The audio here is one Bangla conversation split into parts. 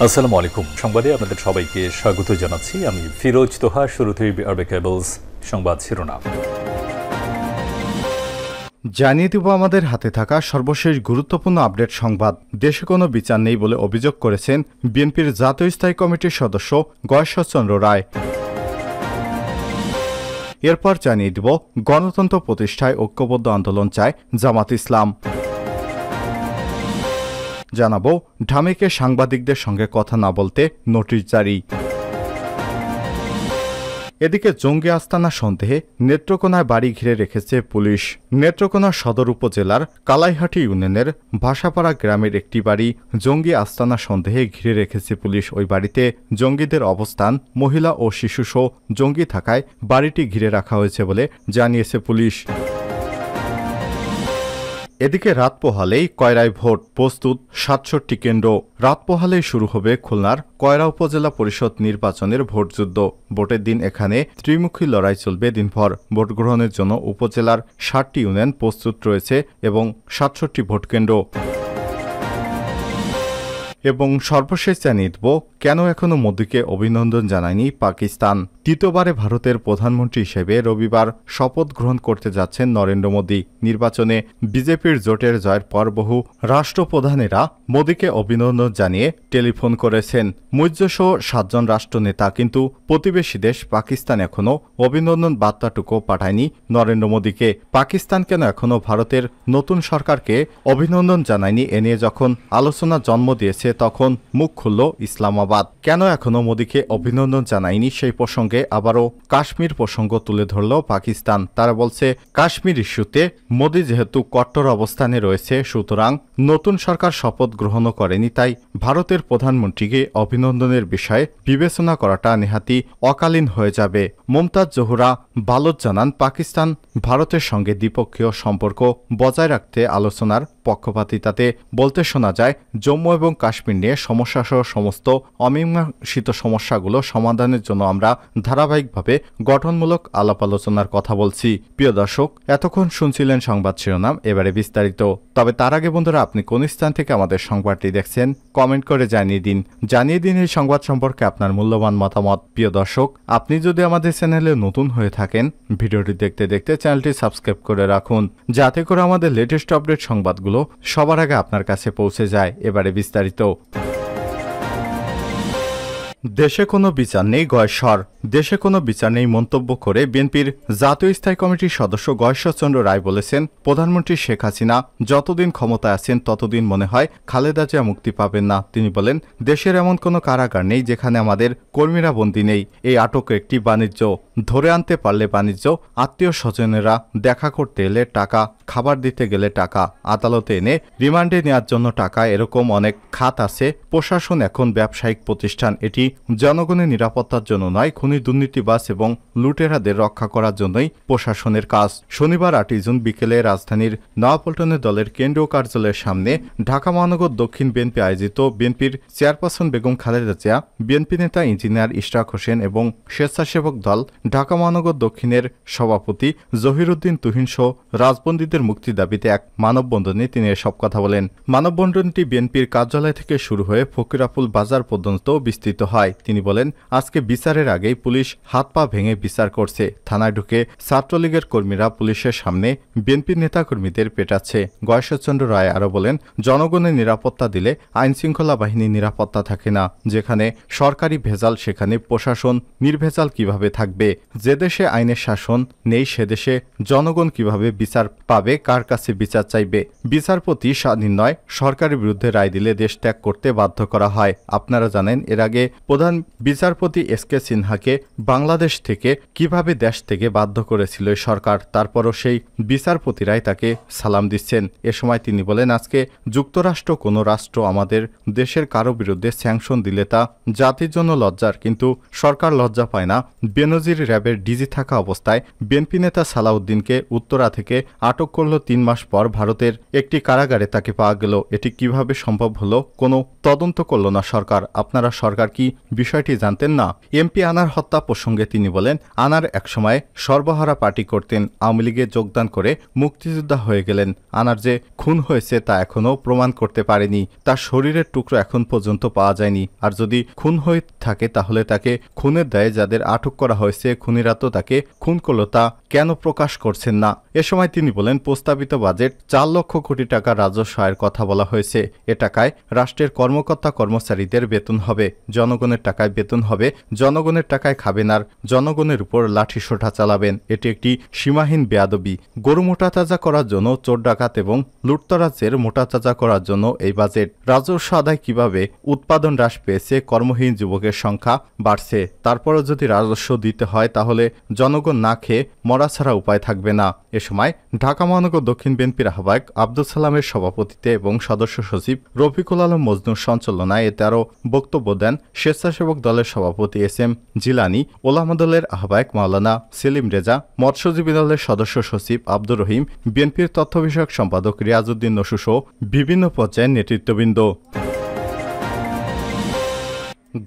আসসালামু আলাইকুম। সংবাদে আপনাদের সবাইকে স্বাগত জানাচ্ছি। আমি ফিরোজ তোহা। শুরুতেই আরবে কেবলস সংবাদ শিরোনাম জানিয়ে দেব আমাদের হাতে থাকা সর্বশেষ গুরুত্বপূর্ণ আপডেট সংবাদ। দেশে কোনো বিচার নেই বলে অভিযোগ করেছেন বিএনপির জাতীয় স্থায়ী কমিটির সদস্য গয়েশ্বরচন্দ্র রায়। এরপর জানিয়ে দেব গণতন্ত্র প্রতিষ্ঠায় ঐক্যবদ্ধ আন্দোলন চায় জামাত ইসলাম। জানাবো ঢামেকে সাংবাদিকদের সঙ্গে কথা না বলতে নোটিশ জারি। এদিকে জঙ্গি আস্তানা সন্দেহে নেত্রকোনায় বাড়ি ঘিরে রেখেছে পুলিশ। নেত্রকোনা সদর উপজেলার কালাইহাটি ইউনিয়নের ভাষাপাড়া গ্রামের একটি বাড়ি জঙ্গি আস্তানা সন্দেহে ঘিরে রেখেছে পুলিশ। ওই বাড়িতে জঙ্গিদের অবস্থান, মহিলা ও শিশুসহ জঙ্গি থাকায় বাড়িটি ঘিরে রাখা হয়েছে বলে জানিয়েছে পুলিশ। এদিকে রাত পোহালেই কয়রায় ভোট, প্রস্তুত ৬৭ কেন্দ্র। রাত পোহালেই শুরু হবে খুলনার কয়রা উপজেলা পরিষদ নির্বাচনের ভোটযুদ্ধ। ভোটের দিন এখানে ত্রিমুখী লড়াই চলবে দিনভর। ভোট গ্রহণের জন্য উপজেলার ৬০টি ইউনিয়ন প্রস্তুত রয়েছে এবং ৬৭টি ভোট কেন্দ্র। এবং সর্বশেষ জানিয়ে দেব কেন এখনও মোদিকে অভিনন্দন জানায়নি পাকিস্তান। তৃতীয়বারে ভারতের প্রধানমন্ত্রী হিসেবে রবিবার শপথ গ্রহণ করতে যাচ্ছেন নরেন্দ্র মোদি। নির্বাচনে বিজেপির জোটের জয়ের পর বহু রাষ্ট্রপ্রধানেরা মোদিকে অভিনন্দন জানিয়ে টেলিফোন করেছেন। মুইজ্জসহ ৭ জন রাষ্ট্রনেতা, কিন্তু প্রতিবেশী দেশ পাকিস্তান এখনও অভিনন্দন বার্তাটুকু পাঠায়নি নরেন্দ্র মোদিকে। পাকিস্তান কেন এখনও ভারতের নতুন সরকারকে অভিনন্দন জানায়নি, এ নিয়ে যখন আলোচনা জন্ম দিয়েছে তখন মুখ খুলল ইসলামাবাদ। কেন এখনও মোদিকে অভিনন্দন জানায়নি সেই প্রসঙ্গে আবারও কাশ্মীর প্রসঙ্গ তুলে ধরল পাকিস্তান। তারা বলছে, কাশ্মীর ইস্যুতে মোদি যেহেতু কট্টর অবস্থানে রয়েছে, সুতরাং নতুন সরকার শপথ গ্রহণও করেনি, তাই ভারতের প্রধানমন্ত্রীকে অভিনন্দনের বিষয়ে বিবেচনা করাটা নেহাতি অকালীন হয়ে যাবে। মমতাজ জহুরা বালোচ জানান, পাকিস্তান ভারতের সঙ্গে দ্বিপক্ষীয় সম্পর্ক বজায় রাখতে আলোচনার পক্ষপাতিতাতে বলতে শোনা যায়, জম্মু এবং কাশ্মীর নিয়ে সমস্যাসহ সমস্ত অমীমাংসিত সমস্যাগুলো সমাধানের জন্য আমরা ধারাবাহিকভাবে গঠনমূলক আলাপ আলোচনার কথা বলছি। প্রিয় দর্শক, এতক্ষণ শুনছিলেন সংবাদ শিরোনাম, এবারে বিস্তারিত। তবে তার আগে বন্ধুরা, আপনি কোন স্থান থেকে আমাদের সংবাদটি দেখছেন কমেন্ট করে জানিয়ে দিন এই সংবাদ সম্পর্কে আপনার মূল্যবান মতামত। প্রিয় দর্শক, আপনি যদি আমাদের চ্যানেলে নতুন হয়ে থাকেন, ভিডিওটি দেখতে দেখতে চ্যানেলটি সাবস্ক্রাইব করে রাখুন, যাতে করে আমাদের লেটেস্ট আপডেট সংবাদগুলো সবার আগে আপনার কাছে পৌঁছে যায়। এবারে বিস্তারিত। দেশে কোনো বিচার নেই গয়েশ্বর। দেশে কোনো বিচার নেই মন্তব্য করে বিএনপির জাতীয় স্থায়ী কমিটির সদস্য গয়েশ্বরচন্দ্র রায় বলেছেন, প্রধানমন্ত্রী শেখ হাসিনা যতদিন ক্ষমতায় আছেন ততদিন মনে হয় খালেদা জিয়া মুক্তি পাবেন না। তিনি বলেন, দেশের এমন কোনো কারাগার নেই যেখানে আমাদের কর্মীরা বন্দী নেই। এই আটক একটি বাণিজ্য, ধরে আনতে পারলে বাণিজ্য, আত্মীয় স্বজনেরা দেখা করতে এলে টাকা, খাবার দিতে গেলে টাকা, আদালতে এনে রিমান্ডে নেওয়ার জন্য টাকা, এরকম অনেক খাত আছে। প্রশাসন এখন ব্যবসায়িক প্রতিষ্ঠান, এটি জনগণের নিরাপত্তার জন্য নয়, খুনি দুর্নীতিবাজ এবং লুটেরাদের রক্ষা করার জন্যই প্রশাসনের কাজ। শনিবার ৮ জুন বিকেলে রাজধানীর নয়াপল্টনে দলের কেন্দ্রীয় কার্যালয়ের সামনে ঢাকা মহানগর দক্ষিণ বিএনপি আয়োজিত বিএনপির চেয়ারপারসন বেগম খালেদা জিয়া, বিএনপি নেতা ইঞ্জিনিয়ার ইশরাক হোসেন এবং স্বেচ্ছাসেবক দল ঢাকা মহানগর দক্ষিণের সভাপতি জহিরুদ্দিন তুহিন সহ রাজবন্দীদের মুক্তির দাবিতে এক মানববন্ধনে তিনি এসব কথা বলেন। মানববন্ধনটি বিএনপির কার্যালয় থেকে শুরু হয়ে ফকিরাপুল বাজার পর্যন্ত বিস্তৃত হয়। তিনি বলেন, আজকে বিচারের আগেই পুলিশ হাত পা ভেঙে বিচার করছে। থানায় ঢুকে ছাত্রলীগের কর্মীরা পুলিশের সামনে বিএনপির নেতাকর্মীদের পেটাচ্ছে। গয়েশ্বরচন্দ্র রায় আরও বলেন, জনগণের নিরাপত্তা দিলে আইনশৃঙ্খলা বাহিনীর নিরাপত্তা থাকে না। যেখানে সরকারি ভেজাল সেখানে প্রশাসন নির্ভেজাল কিভাবে থাকবে? যে দেশে আইনের শাসন নেই সে দেশে জনগণ কিভাবে বিচার পাবে? কার কাছে বিচার চাইবে? বিচারপতি স্বাধীন নয়, সরকারের বিরুদ্ধে রায় দিলে দেশ ত্যাগ করতে বাধ্য করা হয়। আপনারা জানেন, এর আগে প্রধান বিচারপতি এসকে সিনহাকে বাংলাদেশ থেকে কিভাবে দেশ থেকে বাধ্য করেছিল সরকার। তারপরও সেই বিচারপতিরাই তাকে সালাম দিচ্ছেন। এ সময় তিনি বলেন, আজকে যুক্তরাষ্ট্র কোনো রাষ্ট্র আমাদের দেশের কারো বিরুদ্ধে স্যাংশন দিলে তা জাতির জন্য লজ্জার, কিন্তু সরকার লজ্জা পায় না। বেনজির র্যাবের ডিজি থাকা অবস্থায় বিএনপি নেতা সালাউদ্দিনকে উত্তরা থেকে আটক আটক করল 3 মাস পর ভারতের একটি কারাগারে তাকে পাওয়া গেল। এটি কিভাবে সম্ভব হলো? কোনো তদন্ত করল না সরকার। আপনারা সরকার কি বিষয়টি জানতেন না? এমপি আনার হত্যা প্রসঙ্গে তিনি বলেন, আনার একসময় সর্বহারা পার্টি করতেন, আওয়ামী লীগে যোগদান করে মুক্তিযোদ্ধা হয়ে গেলেন। আনার যে খুন হয়েছে তা এখনও প্রমাণ করতে পারেনি। তার শরীরের টুকরো এখন পর্যন্ত পাওয়া যায়নি। আর যদি খুন হয়ে থাকে তাহলে তাকে খুনের দায়ে যাদের আটক করা হয়েছে, খুনিরা তো তাকে খুন করল, তা কেন প্রকাশ করছেন না? এ সময় তিনি বলেন, প্রস্তাবিত বাজেট 4 লক্ষ কোটি টাকা রাজস্ব আয়ের কথা বলা হয়েছে। এ টাকায় রাষ্ট্রের কর্মকর্তা কর্মচারীদের বেতন হবে, জনগণের টাকায় বেতন হবে, জনগণের টাকায় খাবেন আর জনগণের উপর লাঠিসোঁটা চালাবেন। এটি একটি সীমাহীন বেয়াদবি। গরু মোটাতাজা করার জন্য চোর ডাকাত এবং লুটতরাজের মোটাতাজা করার জন্য এই বাজেট। রাজস্ব আদায় কিভাবে? উৎপাদন হ্রাস পেয়েছে, কর্মহীন যুবকের সংখ্যা বাড়ছে। তারপরও যদি রাজস্ব দিতে হয় তাহলে জনগণ না খেয়ে মরা ছাড়া উপায় থাকবে না। এ সময় ঢাকা মহানগর দক্ষিণ বিএনপির আহ্বায়ক আব্দুল সালামের সভাপতিত্বে এবং সদস্য সচিব রফিকুল আলম মজনুর সঞ্চালনায় এতে আরও বক্তব্য দেন স্বেচ্ছাসেবক দলের সভাপতি SM জিলানী, ওলামা দলের আহ্বায়ক মাওলানা সেলিম রেজা, মৎস্যজীবী দলের সদস্য সচিব আব্দুর রহিম, বিএনপির তথ্য বিষয়ক সম্পাদক রিয়াজউদ্দিন নসু সহ বিভিন্ন পর্যায়ের নেতৃত্ববৃন্দ।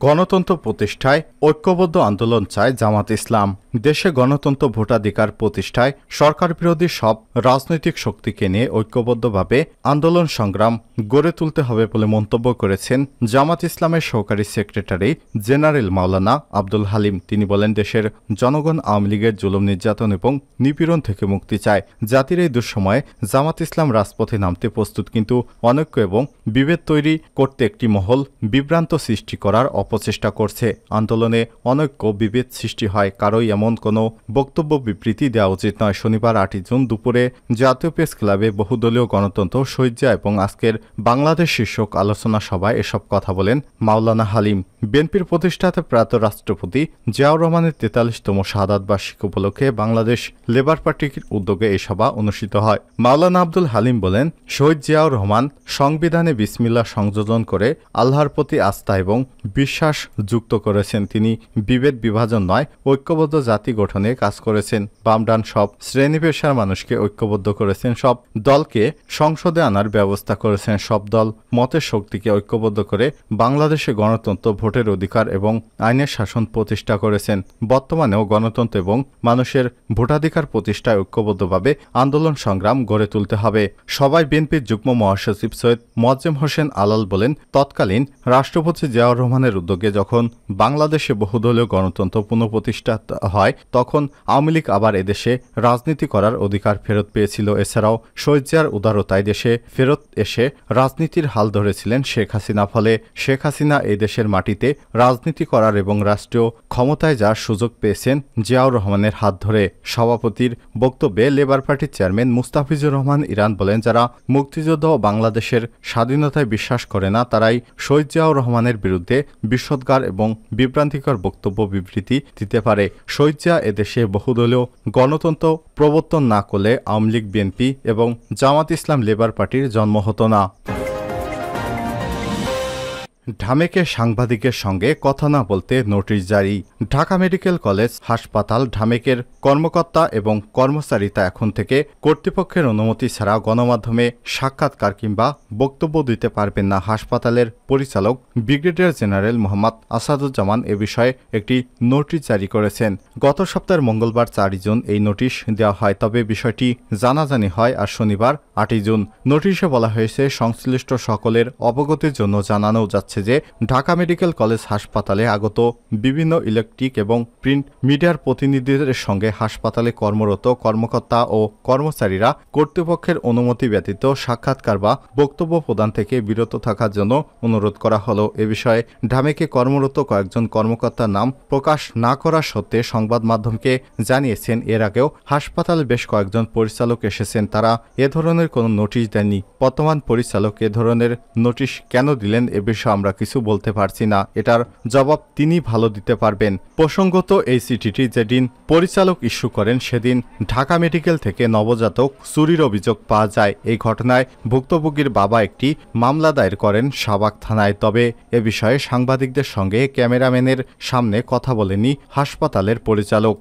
গণতন্ত্র প্রতিষ্ঠায় ঐক্যবদ্ধ আন্দোলন চায় জামাত ইসলাম। দেশে গণতন্ত্র ভোটাধিকার প্রতিষ্ঠায় সরকার বিরোধী সব রাজনৈতিক শক্তিকে নিয়ে ঐক্যবদ্ধভাবে আন্দোলন সংগ্রাম গড়ে তুলতে হবে বলে মন্তব্য করেছেন জামাত ইসলামের সহকারী সেক্রেটারি জেনারেল মাওলানা আব্দুল হালিম। তিনি বলেন, দেশের জনগণ আওয়ামী লীগের জুলুম নির্যাতন এবং নিপীড়ন থেকে মুক্তি চায়। জাতির এই দুঃসময়ে জামাত ইসলাম রাজপথে নামতে প্রস্তুত, কিন্তু অনৈক্য এবং বিভেদ তৈরি করতে একটি মহল বিভ্রান্ত সৃষ্টি করার অপচেষ্টা করছে। আন্দোলনে অনৈক্য বিভেদ সৃষ্টি হয়, কারোই এমন কোনো বক্তব্য বিবৃতি দেওয়া উচিত নয়। শনিবার 8 জুন দুপুরে জাতীয় প্রেস ক্লাবে বহুদলীয় গণতন্ত্র শয্যা এবং আজকের বাংলাদেশ শীর্ষক আলোচনা সভায় এসব কথা বলেন মাওলানা হালিম। বিএনপির প্রতিষ্ঠাতা প্রয়াত রাষ্ট্রপতি জিয়াউর রহমানের 43তম শাহাদাত বার্ষিকী উপলক্ষে বাংলাদেশ লেবার পার্টির উদ্যোগে এই সভা অনুষ্ঠিত হয়। মাওলানা আব্দুল হালিম বলেন, শহীদ জিয়াউর রহমান সংবিধানে বিসমিল্লাহ সংযোজন করে আল্লাহর প্রতি আস্থা এবং বিশ্বাস যুক্ত করেছেন। তিনি বিভেদ বিভাজন নয়, ঐক্যবদ্ধ জাতি গঠনে কাজ করেছেন। বাম ডান সব শ্রেণী পেশার মানুষকে ঐক্যবদ্ধ করেছেন। সব দলকে সংসদে আনার ব্যবস্থা করেছেন। সব দল মতের শক্তিকে ঐক্যবদ্ধ করে বাংলাদেশে গণতন্ত্র, ভোটের অধিকার এবং আইনের শাসন প্রতিষ্ঠা করেছেন। বর্তমানেও গণতন্ত্র এবং মানুষের ভোটাধিকার প্রতিষ্ঠায় ঐক্যবদ্ধভাবে আন্দোলন সংগ্রাম গড়ে তুলতে হবে। সবাই বিএনপির যুগ্ম মহাসচিব সৈয়দ মোয়াজ্জেম হোসেন আলাল বলেন, তৎকালীন রাষ্ট্রপতি জিয়াউর রহমানের উদ্যোগে যখন বাংলাদেশে বহুদলীয় গণতন্ত্র পুনঃপ্রতিষ্ঠা হয় তখন আওয়ামী লীগ আবার এদেশে রাজনীতি করার অধিকার ফেরত পেয়েছিল। এছাড়াও শহীদ জিয়ার উদারতায় দেশে ফেরত এসে রাজনীতির হাল ধরেছিলেন শেখ হাসিনা। ফলে শেখ হাসিনা এই দেশের মাটিতে রাজনীতি করার এবং রাষ্ট্রীয় ক্ষমতায় যাওয়ার সুযোগ পেয়েছেন জিয়াউর রহমানের হাত ধরে। সভাপতির বক্তব্যে লেবার পার্টির চেয়ারম্যান মুস্তাফিজুর রহমান ইরান বলেন, যারা মুক্তিযুদ্ধ ও বাংলাদেশের স্বাধীনতায় বিশ্বাস করে না তারাই শহীদ জিয়াউর রহমানের বিরুদ্ধে বিষোদ্গার এবং বিভ্রান্তিকর বক্তব্য বিবৃতি দিতে পারে। শহীদ জিয়া এদেশে বহুদলীয় গণতন্ত্র প্রবর্তন না করলে আওয়ামী লীগ, বিএনপি এবং জামাত ইসলাম লেবার পার্টির জন্ম হতো না। ঢামেকে সাংবাদিকের সঙ্গে কথা না বলতে নোটিশ জারি। ঢাকা মেডিকেল কলেজ হাসপাতাল ঢামেকের কর্মকর্তা এবং কর্মচারীরা এখন থেকে কর্তৃপক্ষের অনুমতি ছাড়া গণমাধ্যমে সাক্ষাৎকার কিংবা বক্তব্য দিতে পারবেন না। হাসপাতালের পরিচালক ব্রিগেডিয়ার জেনারেল মোহাম্মদ আসাদুজ্জামান এ বিষয়ে একটি নোটিশ জারি করেছেন। গত সপ্তাহের মঙ্গলবার 4 জুন এই নোটিশ দেওয়া হয়, তবে বিষয়টি জানাজানি হয় আর শনিবার 8 জুন। নোটিশে বলা হয়েছে, সংশ্লিষ্ট সকলের অবগতির জন্য জানানো যাচ্ছে যে ঢাকা মেডিকেল কলেজ হাসপাতালে আগত বিভিন্ন ইলেকট্রিক এবং প্রিন্ট মিডিয়ার প্রতিনিধিদের সঙ্গে হাসপাতালে কর্মরত কর্মকর্তা ও কর্মচারীরা কর্তৃপক্ষের অনুমতি ব্যতীত সাক্ষাৎকার বা বক্তব্য প্রদান থেকে বিরত থাকার জন্য অনুরোধ করা হলো। এ বিষয়ে ঢামেকে কর্মরত কয়েকজন কর্মকর্তার নাম প্রকাশ না করা সত্ত্বে সংবাদ মাধ্যমকে জানিয়েছেন। এর আগেও হাসপাতালে বেশ কয়েকজন পরিচালক এসেছেন, তারা এ ধরনের কোনো নোটিশ দেননি। বর্তমান পরিচালক এ ধরনের নোটিশ কেন দিলেন এ বিষয়ে আমরা কিছু বলতে পারছি না, এটার জবাব তিনি ভালো দিতে পারবেন। প্রসঙ্গত, এই চিঠিটি যেদিন পরিচালক ইস্যু করেন সেদিন ঢাকা মেডিকেল থেকে নবজাতক চুরির অভিযোগ পাওয়া যায়। এই ঘটনায় ভুক্তভোগীর বাবা একটি মামলা দায়ের করেন শাহবাগ থানায়। তবে এ বিষয়ে সাংবাদিকদের সঙ্গে ক্যামেরাম্যানের সামনে কথা বলেনি হাসপাতালের পরিচালক।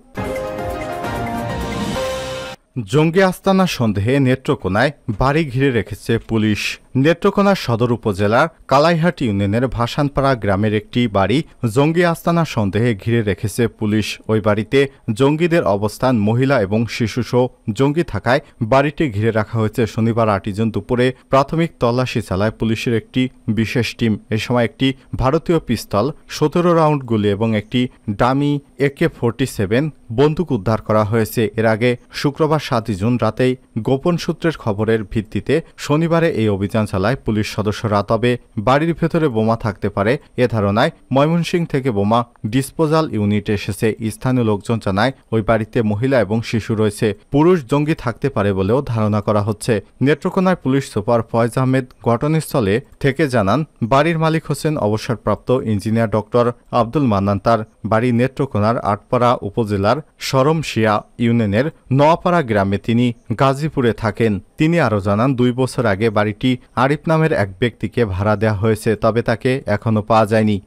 জঙ্গি আস্তানা সন্দেহে নেত্রকোনায় বাড়ি ঘিরে রেখেছে পুলিশ। নেত্রকোনা সদর উপজেলার কালাইহাট ইউনিয়নের ভাসানপাড়া গ্রামের একটি বাড়ি জঙ্গি আস্তানা সন্দেহে ঘিরে রেখেছে পুলিশ। ওই বাড়িতে জঙ্গিদের অবস্থান, মহিলা এবং শিশুসহ জঙ্গি থাকায় বাড়িটি ঘিরে রাখা হয়েছে। শনিবার 8 জুন দুপুরে প্রাথমিক তল্লাশি চালায় পুলিশের একটি বিশেষ টিম। এ সময় একটি ভারতীয় পিস্তল, 17 রাউন্ড গুলি এবং একটি ডামি AK-47 বন্দুক উদ্ধার করা হয়েছে। এর আগে শুক্রবার 7 জুন রাতেই গোপন সূত্রের খবরের ভিত্তিতে শনিবারে এই অভিযান চালায় পুলিশ সদস্যরা। তবে বাড়ির ভেতরে বোমা থাকতে পারে এ ধারণায় ময়মনসিংহ থেকে বোমা ডিসপোজাল ইউনিট এসেছে। স্থানীয় লোকজন জানায় ওই বাড়িতে মহিলা এবং শিশু রয়েছে। পুরুষ জঙ্গি থাকতে পারে বলেও ধারণা করা হচ্ছে। নেত্রকোনায় পুলিশ সুপার ফয়েজ আহমেদ ঘটনাস্থলে থেকে জানান, বাড়ির মালিক হোসেন অবসরপ্রাপ্ত ইঞ্জিনিয়ার ডক্টর আব্দুল মান্নান। তার বাড়ি নেত্রকোনার আটপাড়া উপজেলার শরমশিয়া ইউনিয়নের নোয়াপাড়া গ্রামে। তিনি গাজীপুরে থাকেন। তিনি আরও জানান, 2 বছর আগে বাড়িটি আরিফ নামের এক ব্যক্তিকে ভাড়া দেওয়া হয়েছে, তবে তাকে এখনও পাওয়া যায়নি।